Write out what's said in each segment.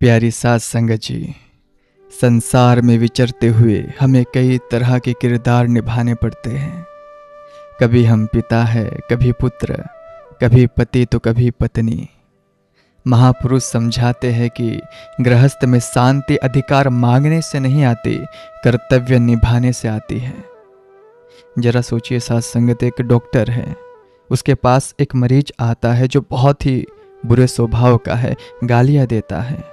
प्यारी साथ संगत जी, संसार में विचरते हुए हमें कई तरह के किरदार निभाने पड़ते हैं। कभी हम पिता है, कभी पुत्र, कभी पति तो कभी पत्नी। महापुरुष समझाते हैं कि गृहस्थ में शांति अधिकार मांगने से नहीं आती, कर्तव्य निभाने से आती है। जरा सोचिए साथ संगत, एक डॉक्टर है, उसके पास एक मरीज आता है जो बहुत ही बुरे स्वभाव का है, गालियां देता है।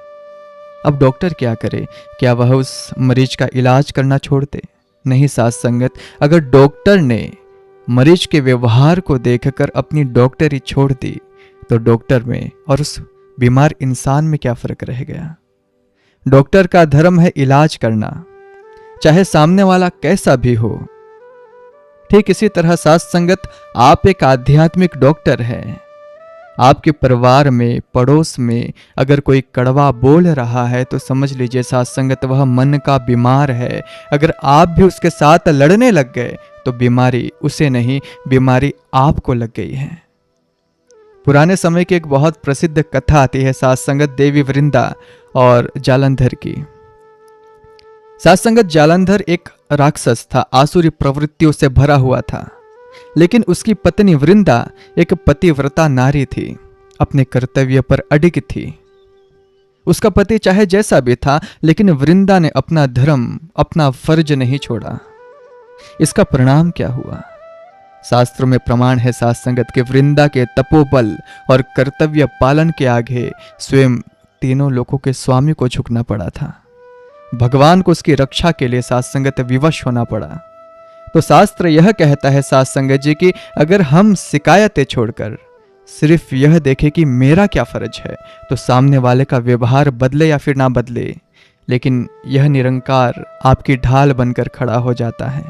अब डॉक्टर क्या करे? क्या वह उस मरीज का इलाज करना छोड़ दे? नहीं साथ संगत, अगर डॉक्टर ने मरीज के व्यवहार को देखकर अपनी डॉक्टरी छोड़ दी तो डॉक्टर में और उस बीमार इंसान में क्या फर्क रह गया? डॉक्टर का धर्म है इलाज करना, चाहे सामने वाला कैसा भी हो। ठीक इसी तरह साथ संगत, आप एक आध्यात्मिक डॉक्टर हैं। आपके परिवार में, पड़ोस में अगर कोई कड़वा बोल रहा है तो समझ लीजिए साथ संगत, वह मन का बीमार है। अगर आप भी उसके साथ लड़ने लग गए तो बीमारी उसे नहीं, बीमारी आपको लग गई है। पुराने समय की एक बहुत प्रसिद्ध कथा आती है साथ संगत, देवी वृंदा और जालंधर की। साथ संगत, जालंधर एक राक्षस था, आसुरी प्रवृत्तियों से भरा हुआ था। लेकिन उसकी पत्नी वृंदा एक पतिव्रता नारी थी, अपने कर्तव्य पर अडिग थी। उसका पति चाहे जैसा भी था, लेकिन वृंदा ने अपना धर्म, अपना फर्ज नहीं छोड़ा। इसका परिणाम क्या हुआ? शास्त्रों में प्रमाण है साथ संगत के वृंदा के तपोबल और कर्तव्य पालन के आगे स्वयं तीनों लोकों के स्वामी को झुकना पड़ा था। भगवान को उसकी रक्षा के लिए साथ संगत विवश होना पड़ा। तो शास्त्र यह कहता है साथ संगत जी कि अगर हम शिकायतें छोड़कर सिर्फ यह देखें कि मेरा क्या फर्ज है, तो सामने वाले का व्यवहार बदले या फिर ना बदले, लेकिन यह निरंकार आपकी ढाल बनकर खड़ा हो जाता है।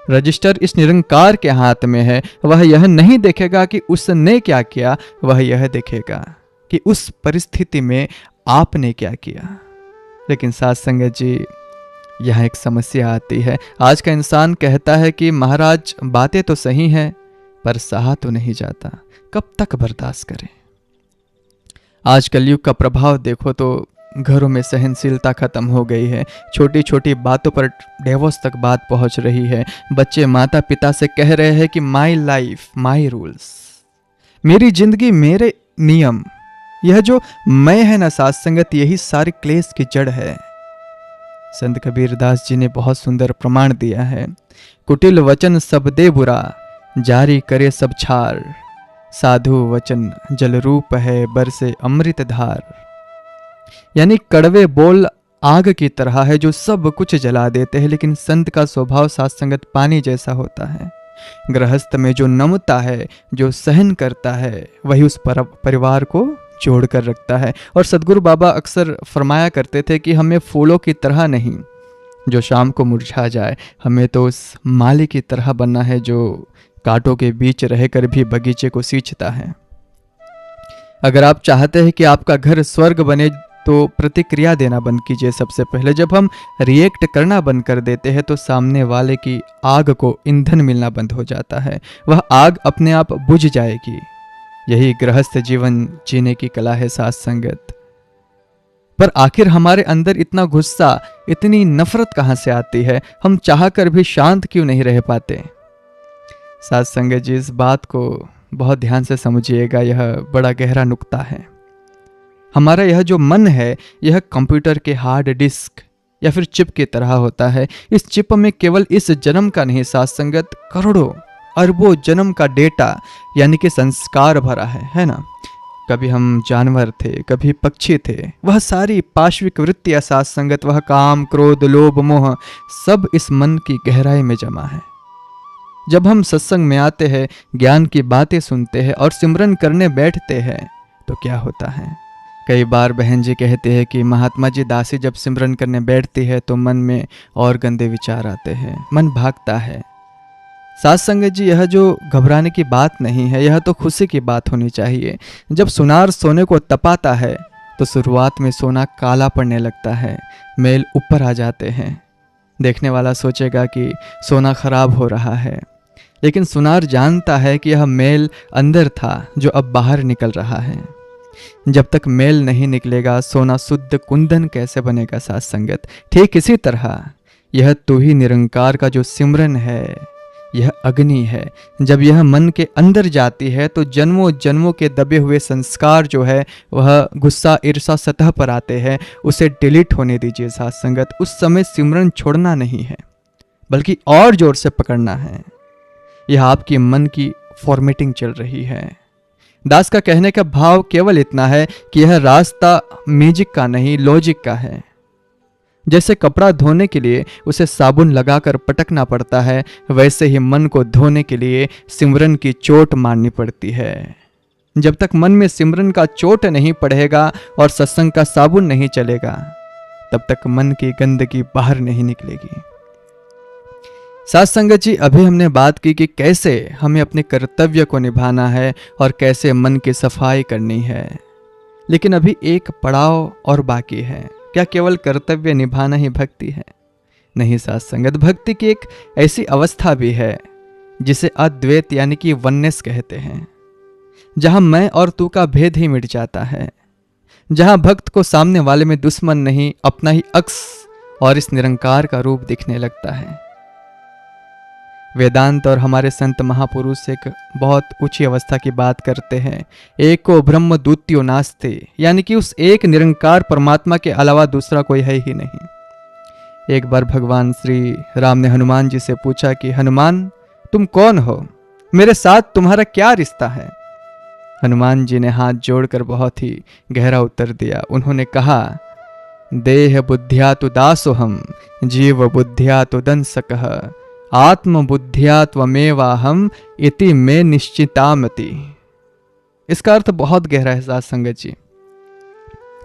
रजिस्टर इस निरंकार के हाथ में है। वह यह नहीं देखेगा कि उसने क्या किया, वह यह देखेगा कि उस परिस्थिति में आपने क्या किया। लेकिन साथ संगत जी, यह एक समस्या आती है। आज का इंसान कहता है कि महाराज बातें तो सही हैं पर सहा तो नहीं जाता, कब तक बर्दाश्त करें। आज कलयुग का प्रभाव देखो तो घरों में सहनशीलता खत्म हो गई है। छोटी छोटी बातों पर डिवोर्स तक बात पहुंच रही है। बच्चे माता पिता से कह रहे हैं कि माई लाइफ माई रूल्स, मेरी जिंदगी मेरे नियम। यह जो मैं है ना साथ संगत, यही सारी क्लेश की जड़ है। संत कबीरदास जी ने बहुत सुंदर प्रमाण दिया है। कुटिल वचन सब दे बुरा, जारी करे सब छार। साधु वचन जल रूप है, बरसे अमृत धार। यानी कड़वे बोल आग की तरह है जो सब कुछ जला देते हैं, लेकिन संत का स्वभाव साथ संगत पानी जैसा होता है। गृहस्थ में जो नमता है, जो सहन करता है, वही उस परिवार को जोड़ कर रखता है। और सदगुरु बाबा अक्सर फरमाया करते थे कि हमें फूलों की तरह नहीं जो शाम को मुरझा जाए, हमें तो उस माली की तरह बनना है जो कांटों के बीच रहकर भी बगीचे को सींचता है। अगर आप चाहते हैं कि आपका घर स्वर्ग बने तो प्रतिक्रिया देना बंद कीजिए। सबसे पहले जब हम रिएक्ट करना बंद कर देते हैं तो सामने वाले की आग को ईंधन मिलना बंद हो जाता है, वह आग अपने आप बुझ जाएगी। यही गृहस्थ जीवन जीने की कला है साथ संगत। पर आखिर हमारे अंदर इतना गुस्सा, इतनी नफरत कहां से आती है? हम चाहकर भी शांत क्यों नहीं रह पाते? साथ संगत जी, इस बात को बहुत ध्यान से समझिएगा, यह बड़ा गहरा नुक्ता है। हमारा यह जो मन है, यह कंप्यूटर के हार्ड डिस्क या फिर चिप की तरह होता है। इस चिप में केवल इस जन्म का नहीं साथ संगत, करोड़ों अरबों जन्म का डेटा यानी कि संस्कार भरा है ना। कभी हम जानवर थे, कभी पक्षी थे, वह सारी पाश्विक वृत्तियां साथ संगत, वह काम, क्रोध, लोभ, मोह, सब इस मन की गहराई में जमा है। जब हम सत्संग में आते हैं, ज्ञान की बातें सुनते हैं और सिमरन करने बैठते हैं तो क्या होता है? कई बार बहन जी कहते हैं कि महात्मा जी, दासी जब सिमरन करने बैठती है तो मन में और गंदे विचार आते हैं, मन भागता है। साथ संगत जी, यह जो घबराने की बात नहीं है, यह तो खुशी की बात होनी चाहिए। जब सुनार सोने को तपाता है तो शुरुआत में सोना काला पड़ने लगता है, मैल ऊपर आ जाते हैं। देखने वाला सोचेगा कि सोना खराब हो रहा है, लेकिन सुनार जानता है कि यह मैल अंदर था जो अब बाहर निकल रहा है। जब तक मेल नहीं निकलेगा सोना शुद्ध कुंदन कैसे बनेगा साथ संगत। ठीक इसी तरह यह तू ही निरंकार का जो सिमरन है, यह अग्नि है। जब यह मन के अंदर जाती है तो जन्मों जन्मों के दबे हुए संस्कार जो है वह गुस्सा ईर्षा सतह पर आते हैं, उसे डिलीट होने दीजिए साथ संगत। उस समय सिमरन छोड़ना नहीं है बल्कि और जोर से पकड़ना है। यह आपकी मन की फॉर्मेटिंग चल रही है। दास का कहने का भाव केवल इतना है कि यह रास्ता मैजिक का नहीं लॉजिक का है। जैसे कपड़ा धोने के लिए उसे साबुन लगाकर पटकना पड़ता है, वैसे ही मन को धोने के लिए सिमरन की चोट मारनी पड़ती है। जब तक मन में सिमरन का चोट नहीं पड़ेगा और सत्संग का साबुन नहीं चलेगा, तब तक मन की गंदगी बाहर नहीं निकलेगी। साथ संगत जी, अभी हमने बात की कि कैसे हमें अपने कर्तव्य को निभाना है और कैसे मन की सफाई करनी है, लेकिन अभी एक पड़ाव और बाकी है। क्या केवल कर्तव्य निभाना ही भक्ति है? नहीं साथ संगत, भक्ति की एक ऐसी अवस्था भी है जिसे अद्वैत यानी कि वननेस कहते हैं, जहां मैं और तू का भेद ही मिट जाता है, जहां भक्त को सामने वाले में दुश्मन नहीं अपना ही अक्स और इस निरंकार का रूप दिखने लगता है। वेदांत और हमारे संत महापुरुष एक बहुत ऊंची अवस्था की बात करते हैं। एको ब्रह्म द्वितीयो नास्ति, यानी कि उस एक निरंकार परमात्मा के अलावा दूसरा कोई है ही नहीं। एक बार भगवान श्री राम ने हनुमान जी से पूछा कि हनुमान तुम कौन हो, मेरे साथ तुम्हारा क्या रिश्ता है? हनुमान जी ने हाथ जोड़कर बहुत ही गहरा उत्तर दिया। उन्होंने कहा, देह बुद्ध्या तु दासोहम, जीव बुद्ध्या तु दंसकः, आत्म बुद्धिया त्वमेवाहम इति में निश्चितामति। इसका अर्थ बहुत गहरा है साथ संगत जी।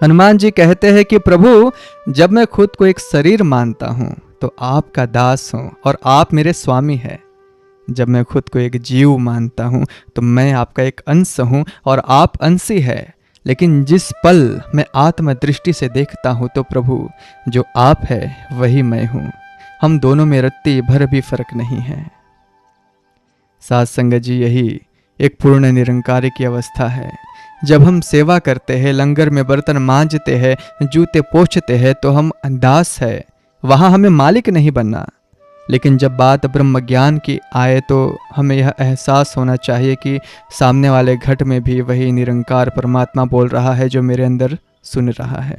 हनुमान जी कहते हैं कि प्रभु, जब मैं खुद को एक शरीर मानता हूं तो आपका दास हूं और आप मेरे स्वामी हैं। जब मैं खुद को एक जीव मानता हूं तो मैं आपका एक अंश हूं और आप अंशी है। लेकिन जिस पल मैं आत्म दृष्टि से देखता हूं तो प्रभु, जो आप है वही मैं हूं। हम दोनों में रत्ती भर भी फर्क नहीं है। साथ संगत जी, यही एक पूर्ण निरंकारी की अवस्था है। जब हम सेवा करते हैं, लंगर में बर्तन मांजते हैं, जूते पोंछते हैं, तो हम दास है, वहां हमें मालिक नहीं बनना। लेकिन जब बात ब्रह्म ज्ञान की आए तो हमें यह एहसास होना चाहिए कि सामने वाले घट में भी वही निरंकार परमात्मा बोल रहा है जो मेरे अंदर सुन रहा है।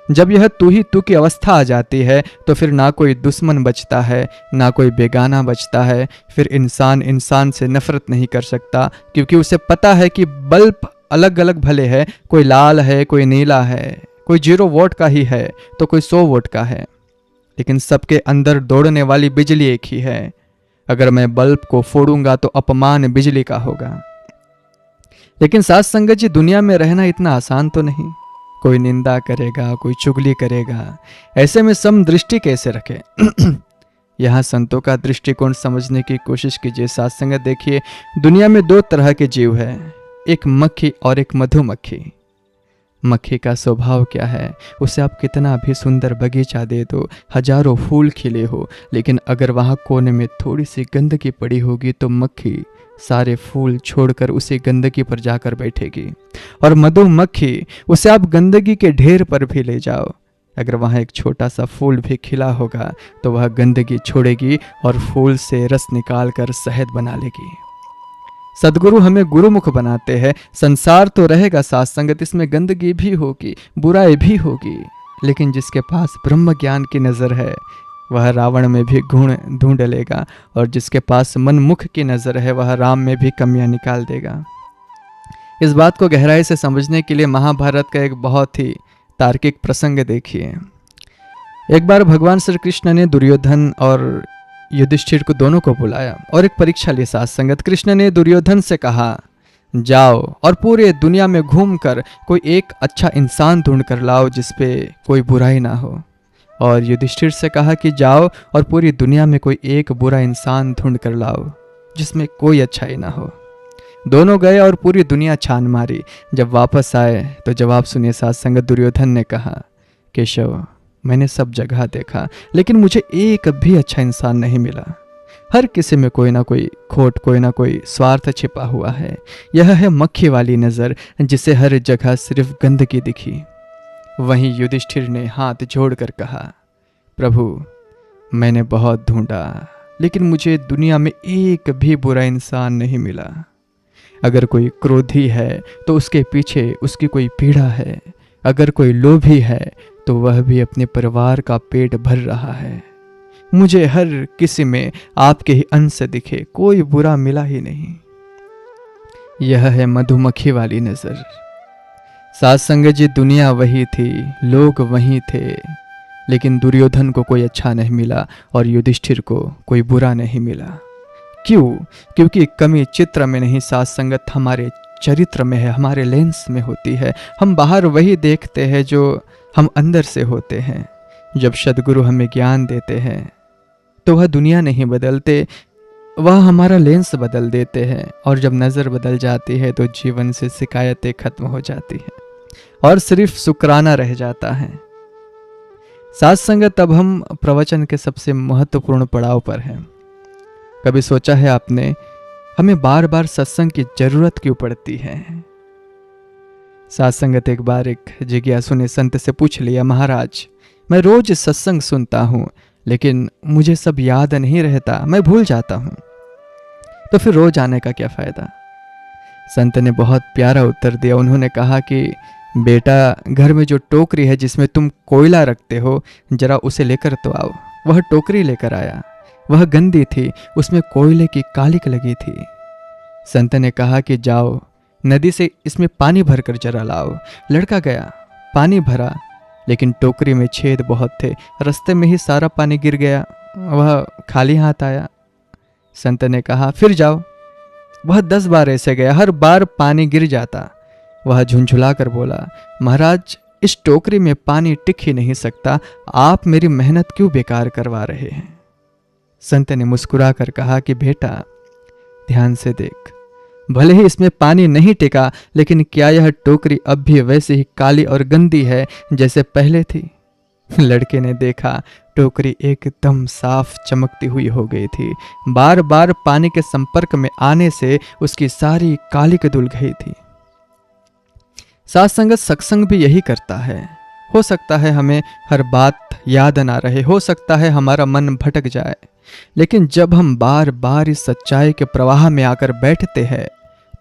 जब यह तू ही तू की अवस्था आ जाती है तो फिर ना कोई दुश्मन बचता है, ना कोई बेगाना बचता है। फिर इंसान इंसान से नफरत नहीं कर सकता, क्योंकि उसे पता है कि बल्ब अलग अलग भले है, कोई लाल है, कोई नीला है, कोई 0 वोल्ट का ही है तो कोई 100 वोल्ट का है, लेकिन सबके अंदर दौड़ने वाली बिजली एक ही है। अगर मैं बल्ब को फोड़ूंगा तो अपमान बिजली का होगा। लेकिन साथ संगत जी, दुनिया में रहना इतना आसान तो नहीं। कोई निंदा करेगा, कोई चुगली करेगा, ऐसे में सम दृष्टि कैसे रखे? यहाँ संतों का दृष्टिकोण समझने की कोशिश कीजिए। साथ संगत देखिए, दुनिया में 2 तरह के जीव हैं, एक मक्खी और एक मधुमक्खी। मक्खी का स्वभाव क्या है? उसे आप कितना भी सुंदर बगीचा दे दो, हजारों फूल खिले हो, लेकिन अगर वहाँ कोने में थोड़ी सी गंदगी पड़ी होगी तो मक्खी सारे फूल छोड़कर उसी गंदगी पर जाकर बैठेगी। और मधुमक्खी, उसे आप गंदगी के ढेर पर भी ले जाओ, अगर वहाँ एक छोटा सा फूल भी खिला होगा तो वह गंदगी छोड़ेगी और फूल से रस निकाल कर शहद बना लेगी। सदगुरु हमें गुरुमुख बनाते हैं। संसार तो रहेगा साथ संगत, इसमें गंदगी भी होगी, बुराई भी होगी, लेकिन जिसके पास ब्रह्म ज्ञान की नज़र है वह रावण में भी गुण ढूंढ लेगा, और जिसके पास मनमुख की नज़र है वह राम में भी कमियां निकाल देगा। इस बात को गहराई से समझने के लिए महाभारत का एक बहुत ही तार्किक प्रसंग देखिए। एक बार भगवान श्री कृष्ण ने दुर्योधन और युधिष्ठिर को दोनों को बुलाया और एक परीक्षा ली साथ संगत। कृष्ण ने दुर्योधन से कहा, जाओ और पूरे दुनिया में घूमकर कोई एक अच्छा इंसान ढूंढ कर लाओ जिसपे कोई बुराई ना हो। और युधिष्ठिर से कहा कि जाओ और पूरी दुनिया में कोई एक बुरा इंसान ढूंढ कर लाओ जिसमें कोई अच्छाई ना हो। दोनों गए और पूरी दुनिया छान मारी। जब वापस आए तो जवाब सुनिए साथ संगत। दुर्योधन ने कहा, केशव, मैंने सब जगह देखा लेकिन मुझे एक भी अच्छा इंसान नहीं मिला। हर किसी में कोई ना कोई खोट, कोई ना कोई स्वार्थ छिपा हुआ है। यह है मक्खी वाली नज़र जिसे हर जगह सिर्फ गंदगी दिखी। वहीं युधिष्ठिर ने हाथ जोड़कर कहा, प्रभु मैंने बहुत ढूंढा, लेकिन मुझे दुनिया में एक भी बुरा इंसान नहीं मिला। अगर कोई क्रोधी है तो उसके पीछे उसकी कोई पीड़ा है, अगर कोई लोभी है तो वह भी अपने परिवार का पेट भर रहा है। मुझे हर किसी में आपके ही अंश दिखे, कोई बुरा मिला ही नहीं। यह है मधुमक्खी वाली नजर। सात संगत जी, दुनिया वही थी, लोग वही थे, लेकिन दुर्योधन को कोई अच्छा नहीं मिला और युधिष्ठिर को कोई बुरा नहीं मिला। क्यों? क्योंकि कमी चित्र में नहीं, सात संगत हमारे चरित्र में है, हमारे लेंस में होती है। हम बाहर वही देखते हैं जो हम अंदर से होते हैं। जब सद्गुरु हमें ज्ञान देते हैं तो वह दुनिया नहीं बदलते, वह हमारा लेंस बदल देते हैं। और जब नज़र बदल जाती है तो जीवन से शिकायतें खत्म हो जाती हैं और सिर्फ शुक्राना रह जाता है। साथ संगत, अब हम प्रवचन के सबसे महत्वपूर्ण पड़ाव पर हैं। कभी सोचा है आपने, हमें बार बार सत्संग की जरूरत क्यों पड़ती है? साथ संगत, एक बार एक जिज्ञासु ने संत से पूछ लिया, महाराज मैं रोज सत्संग सुनता हूँ लेकिन मुझे सब याद नहीं रहता, मैं भूल जाता हूँ, तो फिर रोज आने का क्या फायदा? संत ने बहुत प्यारा उत्तर दिया। उन्होंने कहा कि बेटा, घर में जो टोकरी है जिसमें तुम कोयला रखते हो, जरा उसे लेकर तो आओ। वह टोकरी लेकर आया। वह गंदी थी, उसमें कोयले की कालिक लगी थी। संत ने कहा कि जाओ नदी से इसमें पानी भरकर जरा लाओ। लड़का गया, पानी भरा, लेकिन टोकरी में छेद बहुत थे। रास्ते में ही सारा पानी गिर गया। वह खाली हाथ आया। संत ने कहा फिर जाओ। वह 10 बार ऐसे गया, हर बार पानी गिर जाता। वह झुंझुला कर बोला, महाराज इस टोकरी में पानी टिक ही नहीं सकता, आप मेरी मेहनत क्यों बेकार करवा रहे हैं? संत ने मुस्कुरा कर कहा कि बेटा ध्यान से देख, भले ही इसमें पानी नहीं टिका, लेकिन क्या यह टोकरी अब भी वैसे ही काली और गंदी है जैसे पहले थी? लड़के ने देखा, टोकरी एकदम साफ चमकती हुई हो गई थी। बार बार पानी के संपर्क में आने से उसकी सारी कालिक धुल गई थी। साथ संगत, सत्संग भी यही करता है। हो सकता है हमें हर बात याद ना रहे, हो सकता है हमारा मन भटक जाए, लेकिन जब हम बार बार इस सच्चाई के प्रवाह में आकर बैठते हैं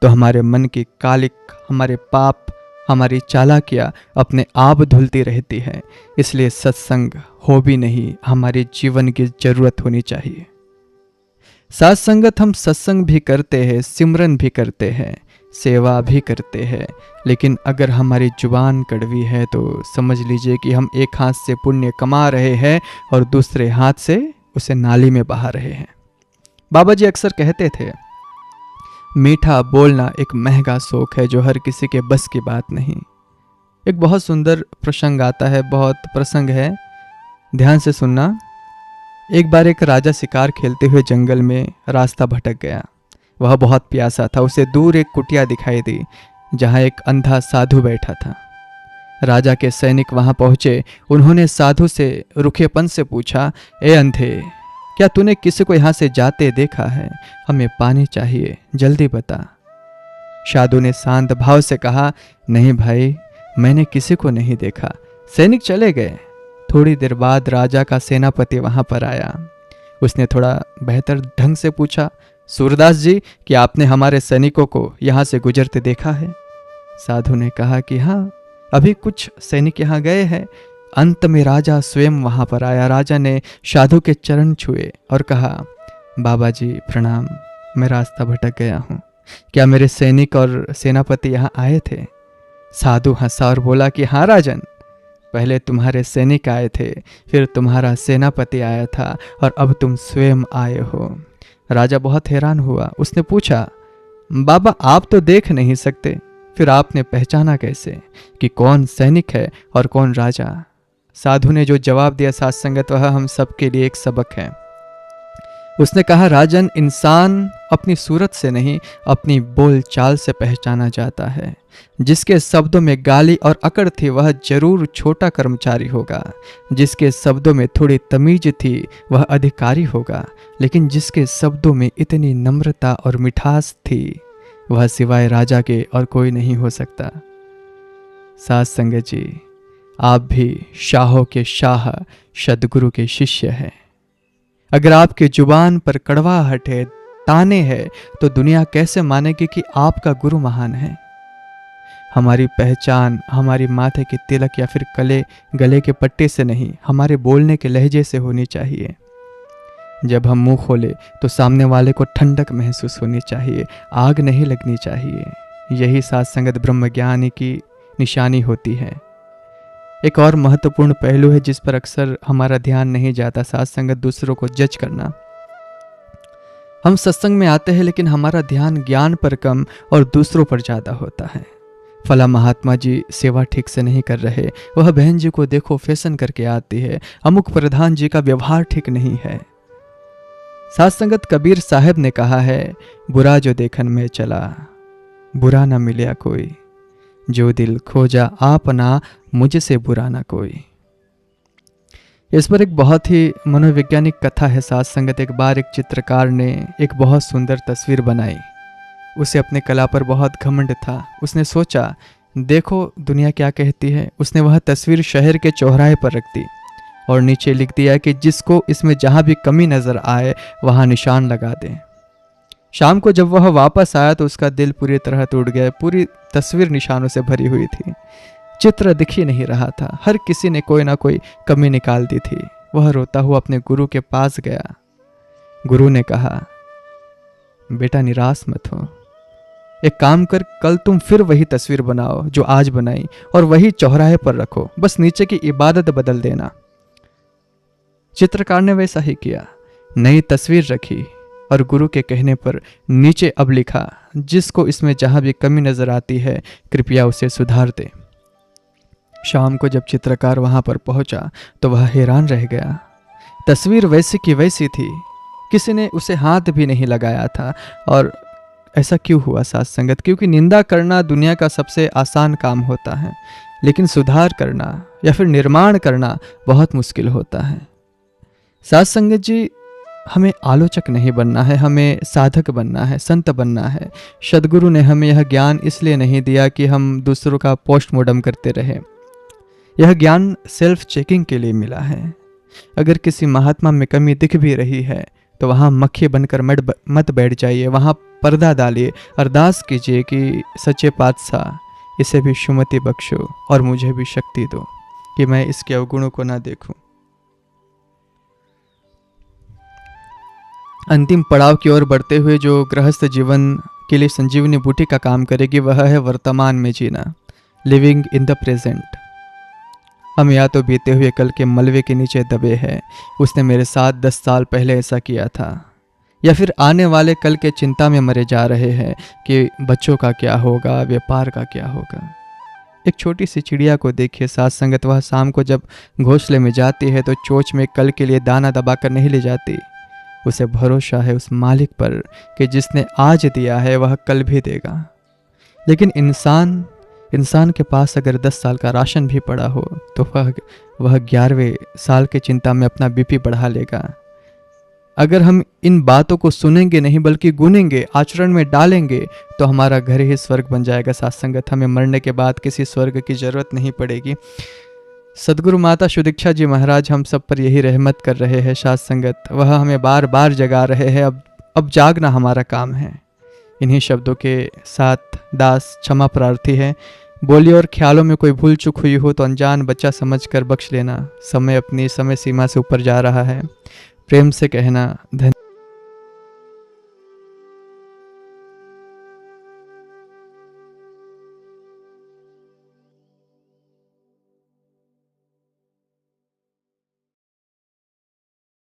तो हमारे मन की कालिक, हमारे पाप, हमारी चालाकियाँ अपने आप धुलती रहती है। इसलिए सत्संग हो भी नहीं, हमारे जीवन की जरूरत होनी चाहिए। साथ संगत, हम सत्संग भी करते हैं, सिमरन भी करते हैं, सेवा भी करते हैं, लेकिन अगर हमारी जुबान कड़वी है तो समझ लीजिए कि हम एक हाथ से पुण्य कमा रहे हैं और दूसरे हाथ से उसे नाली में बहा रहे हैं। बाबा जी अक्सर कहते थे, मीठा बोलना एक महंगा शौक है जो हर किसी के बस की बात नहीं। एक बहुत सुंदर प्रसंग आता है, बहुत प्रसंग है, ध्यान से सुनना। एक बार एक राजा शिकार खेलते हुए जंगल में रास्ता भटक गया। वह बहुत प्यासा था। उसे दूर एक कुटिया दिखाई दी जहां एक अंधा साधु बैठा था। राजा के सैनिक वहां पहुंचे। उन्होंने साधु से रुखेपन से पूछा, ए अंधे, क्या तूने किसी को यहां से जाते देखा है? हमें पानी चाहिए, जल्दी बता। साधु ने शांत भाव से कहा, नहीं भाई, मैंने किसी को नहीं देखा। सैनिक चले गए। थोड़ी देर बाद राजा का सेनापति वहां पर आया। उसने थोड़ा बेहतर ढंग से पूछा, सूरदास जी, क्या आपने हमारे सैनिकों को यहां से गुजरते देखा है? साधु ने कहा कि हाँ, अभी कुछ सैनिक यहाँ गए हैं। अंत में राजा स्वयं वहां पर आया। राजा ने साधु के चरण छुए और कहा, बाबा जी प्रणाम, मैं रास्ता भटक गया हूँ, क्या मेरे सैनिक और सेनापति यहाँ आए थे? साधु हंसा और बोला कि हाँ राजन, पहले तुम्हारे सैनिक आए थे, फिर तुम्हारा सेनापति आया था और अब तुम स्वयं आए हो। राजा बहुत हैरान हुआ। उसने पूछा, बाबा आप तो देख नहीं सकते, फिर आपने पहचाना कैसे कि कौन सैनिक है और कौन राजा? साधु ने जो जवाब दिया, साथ संगत, वह हम सब के लिए एक सबक है। उसने कहा, राजन, इंसान अपनी सूरत से नहीं, अपनी बोल चाल से पहचाना जाता है। जिसके शब्दों में गाली और अकड़ थी वह जरूर छोटा कर्मचारी होगा। जिसके शब्दों में थोड़ी तमीज थी वह अधिकारी होगा। लेकिन जिसके शब्दों में इतनी नम्रता और मिठास थी वह सिवाय राजा के और कोई नहीं हो सकता। साथ संगत जी, आप भी शाहों के शाह सद्गुरु के शिष्य हैं। अगर आपके जुबान पर कड़वाहट है, ताने हैं, तो दुनिया कैसे मानेगी कि आपका गुरु महान है। हमारी पहचान हमारी माथे के तिलक या फिर गले के पट्टे से नहीं, हमारे बोलने के लहजे से होनी चाहिए। जब हम मुंह खोले तो सामने वाले को ठंडक महसूस होनी चाहिए, आग नहीं लगनी चाहिए। यही साथ संगत ब्रह्म ज्ञानी की निशानी होती है। एक और महत्वपूर्ण पहलू है जिस पर अक्सर हमारा ध्यान नहीं जाता, साथ संगत दूसरों को जज करना। हम सत्संग में आते हैं लेकिन हमारा ध्यान ज्ञान पर कम और दूसरों पर ज्यादा होता है। फला महात्मा जी सेवा ठीक से नहीं कर रहे, वह बहन जी को देखो फैशन करके आती है, अमुक प्रधान जी का व्यवहार ठीक नहीं है। साथ संगत कबीर साहब ने कहा है, बुरा जो देखन में चला बुरा न मिला कोई, जो दिल खोजा आपना मुझसे बुरा ना कोई। इस पर एक बहुत ही मनोवैज्ञानिक कथा है साथ संगत। एक बार एक चित्रकार ने एक बहुत सुंदर तस्वीर बनाई। उसे अपने कला पर बहुत घमंड था। उसने सोचा देखो दुनिया क्या कहती है। उसने वह तस्वीर शहर के चौराहे पर रख दी और नीचे लिख दिया कि जिसको इसमें जहां भी कमी नजर आए वहां निशान लगा दे। शाम को जब वह वापस आया तो उसका दिल पूरी तरह टूट गया। पूरी तस्वीर निशानों से भरी हुई थी। चित्र दिख ही नहीं रहा था। हर किसी ने कोई ना कोई कमी निकाल दी थी। वह रोता हुआ अपने गुरु के पास गया। गुरु ने कहा, बेटा निराश मत हो, एक काम कर, कल तुम फिर वही तस्वीर बनाओ जो आज बनाई और वही चौराहे पर रखो, बस नीचे की इबादत बदल देना। चित्रकार ने वैसा ही किया। नई तस्वीर रखी और गुरु के कहने पर नीचे अब लिखा, जिसको इसमें जहां भी कमी नजर आती है कृपया उसे सुधार दे। शाम को जब चित्रकार वहां पर पहुंचा तो वह हैरान रह गया। तस्वीर वैसी की वैसी थी, किसी ने उसे हाथ भी नहीं लगाया था। और ऐसा क्यों हुआ साथ संगत? क्योंकि निंदा करना दुनिया का सबसे आसान काम होता है, लेकिन सुधार करना या फिर निर्माण करना बहुत मुश्किल होता है। साथ संगत जी, हमें आलोचक नहीं बनना है, हमें साधक बनना है, संत बनना है। सद्गुरु ने हमें यह ज्ञान इसलिए नहीं दिया कि हम दूसरों का पोस्टमार्टम करते रहे। यह ज्ञान सेल्फ चेकिंग के लिए मिला है। अगर किसी महात्मा में कमी दिख भी रही है तो वहाँ मक्खी बनकर मत बैठ जाइए, वहाँ पर्दा डालिए, अरदास कीजिए कि सच्चे पातशाह इसे भी सुमति बख्शो और मुझे भी शक्ति दो कि मैं इसके अवगुणों को ना देखूं। अंतिम पड़ाव की ओर बढ़ते हुए जो गृहस्थ जीवन के लिए संजीवनी बूटी का काम करेगी वह है वर्तमान में जीना, लिविंग इन द प्रेजेंट। हम या तो बीते हुए कल के मलबे के नीचे दबे हैं, उसने मेरे साथ 10 साल पहले ऐसा किया था, या फिर आने वाले कल के चिंता में मरे जा रहे हैं कि बच्चों का क्या होगा, व्यापार का क्या होगा। एक छोटी सी चिड़िया को देखिए साथ संगत, वह शाम को जब घोंसले में जाती है तो चोंच में कल के लिए दाना दबाकर नहीं ले जाती। उसे भरोसा है उस मालिक पर कि जिसने आज दिया है वह कल भी देगा। लेकिन इंसान के पास अगर 10 साल का राशन भी पड़ा हो तो वह 11वें साल की चिंता में अपना बीपी बढ़ा लेगा। अगर हम इन बातों को सुनेंगे नहीं बल्कि गुनेंगे, आचरण में डालेंगे तो हमारा घर ही स्वर्ग बन जाएगा। साथ संगत, हमें मरने के बाद किसी स्वर्ग की जरूरत नहीं पड़ेगी। सदगुरु माता सुदीक्षा जी महाराज हम सब पर यही रहमत कर रहे हैं। साथ संगत, वह हमें बार बार जगा रहे हैं। अब जागना हमारा काम है। इन्हीं शब्दों के साथ दास क्षमा प्रार्थी है। बोली और ख्यालों में कोई भूल चूक हुई हो तो अनजान बच्चा समझकर बख्श लेना। समय अपनी समय सीमा से ऊपर जा रहा है। प्रेम से कहना धन्यवाद।